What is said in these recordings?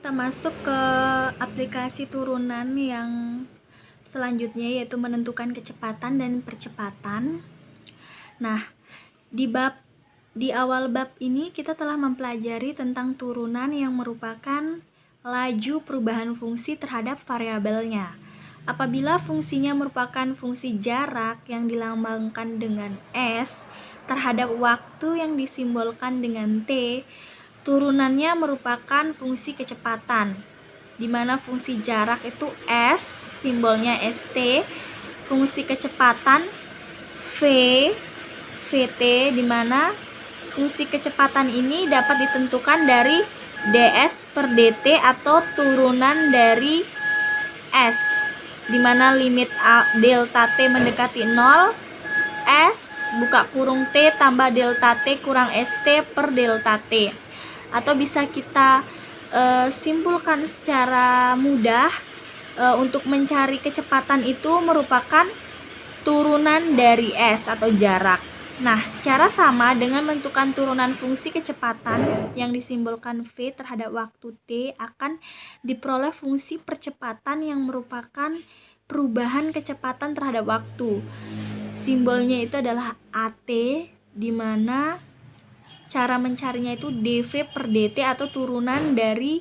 Kita masuk ke aplikasi turunan yang selanjutnya, yaitu menentukan kecepatan dan percepatan. Nah, di awal bab ini kita telah mempelajari tentang turunan yang merupakan laju perubahan fungsi terhadap variabelnya. Apabila fungsinya merupakan fungsi jarak yang dilambangkan dengan S terhadap waktu yang disimbolkan dengan T, turunannya merupakan fungsi kecepatan, di mana fungsi jarak itu S, simbolnya ST, fungsi kecepatan V, VT, di mana fungsi kecepatan ini dapat ditentukan dari ds per dt atau turunan dari S, di mana limit delta T mendekati 0, S buka kurung T tambah delta T kurang ST per delta T. Atau bisa kita simpulkan secara mudah, untuk mencari kecepatan itu merupakan turunan dari S atau jarak. Nah, secara sama dengan menentukan turunan fungsi kecepatan yang disimbolkan V terhadap waktu T akan diperoleh fungsi percepatan yang merupakan perubahan kecepatan terhadap waktu. Simbolnya itu adalah AT, di mana cara mencarinya itu dv per dt atau turunan dari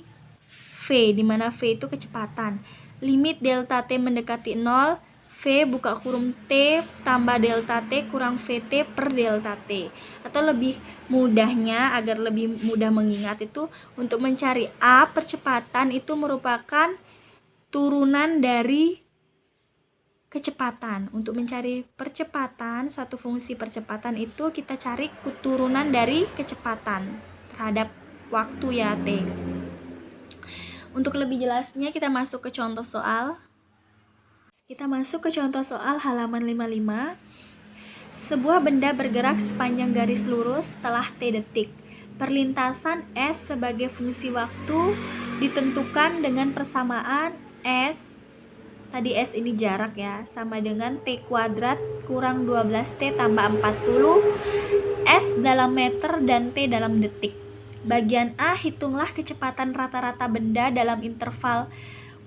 V, di mana V itu kecepatan. Limit delta T mendekati 0, V buka kurung T tambah delta T kurang VT per delta T. Atau lebih mudahnya, agar lebih mudah mengingat itu, untuk mencari A percepatan itu merupakan turunan dari kecepatan. Untuk mencari percepatan, suatu fungsi percepatan itu kita cari turunan dari kecepatan terhadap waktu ya T. Untuk lebih jelasnya kita masuk ke contoh soal. Kita masuk ke contoh soal halaman 55. Sebuah benda bergerak sepanjang garis lurus setelah T detik. Perlintasan S sebagai fungsi waktu ditentukan dengan persamaan S, tadi S ini jarak ya, sama dengan T kuadrat kurang 12T tambah 40, S dalam meter dan T dalam detik. Bagian A, hitunglah kecepatan rata-rata benda dalam interval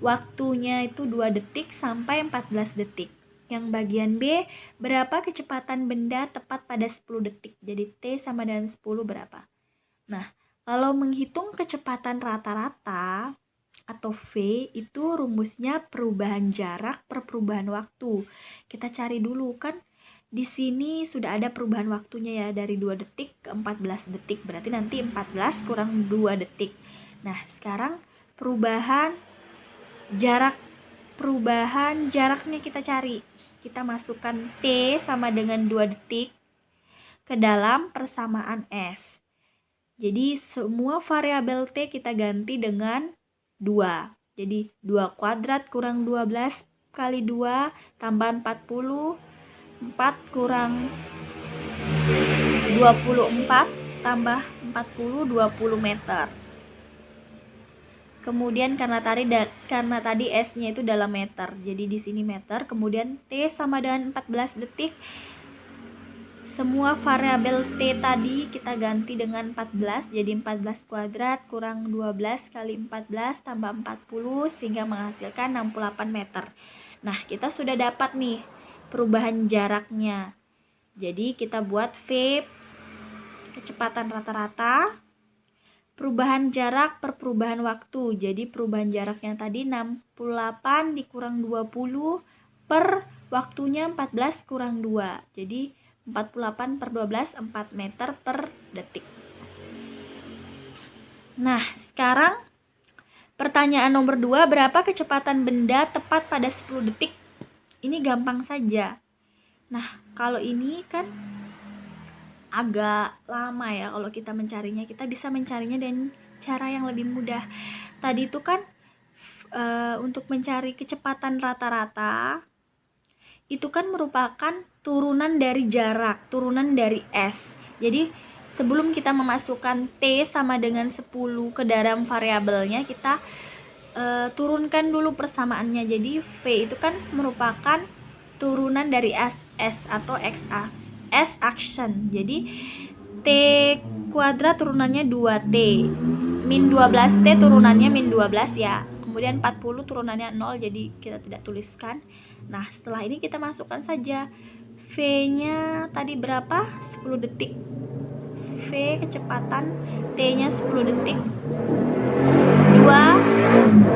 waktunya itu 2 detik sampai 14 detik. Yang bagian B, berapa kecepatan benda tepat pada 10 detik. Jadi T sama dengan 10 berapa? Nah, kalau menghitung kecepatan rata-rata atau V, itu rumusnya perubahan jarak per perubahan waktu. Kita cari dulu, kan di sini sudah ada perubahan waktunya ya, dari 2 detik ke 14 detik. Berarti nanti 14 kurang 2 detik. Nah, sekarang perubahan jaraknya kita cari. Kita masukkan T sama dengan 2 detik ke dalam persamaan S. Jadi semua variabel T kita ganti dengan 2. Jadi 2 kuadrat kurang 12 kali 2 tambah 40, 4 kurang 24 tambah 40, 20 meter. Kemudian karena tadi S-nya itu dalam meter, jadi di sini meter. Kemudian T sama dengan 14 detik. Semua variabel T tadi kita ganti dengan 14, jadi 14 kuadrat kurang 12 kali 14 tambah 40 sehingga menghasilkan 68 meter. Nah, kita sudah dapat nih perubahan jaraknya. Jadi kita buat V kecepatan rata-rata, perubahan jarak per perubahan waktu. Jadi perubahan jaraknya tadi 68 dikurang 20 per waktunya 14 kurang 2. Jadi 48 per 12, 4 meter per detik. Nah, sekarang pertanyaan nomor 2, berapa kecepatan benda tepat pada 10 detik? Ini gampang saja. Nah, kalau ini kan agak lama ya kalau kita mencarinya. Kita bisa mencarinya dengan cara yang lebih mudah. Tadi itu kan untuk mencari kecepatan rata-rata itu kan merupakan turunan dari jarak, turunan dari S. Jadi sebelum kita memasukkan T sama dengan 10 ke dalam variabelnya, kita turunkan dulu persamaannya. Jadi V itu kan merupakan turunan dari S atau X action. Jadi T kuadrat turunannya 2T min 12T turunannya min 12 ya. Kemudian 40 turunannya 0, jadi kita tidak tuliskan. Nah, setelah ini kita masukkan saja V-nya tadi berapa? 10 detik. V kecepatan, T-nya 10 detik. 2,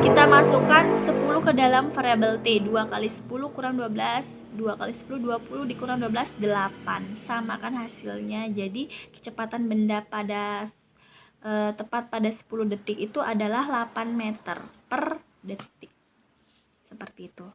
kita masukkan 10 ke dalam variabel T. 2 kali 10 kurang 12, 2 kali 10 20 dikurang 12 8. Samakan hasilnya. Jadi kecepatan benda pada tepat pada 10 detik itu adalah 8 meter per detik. Seperti itu.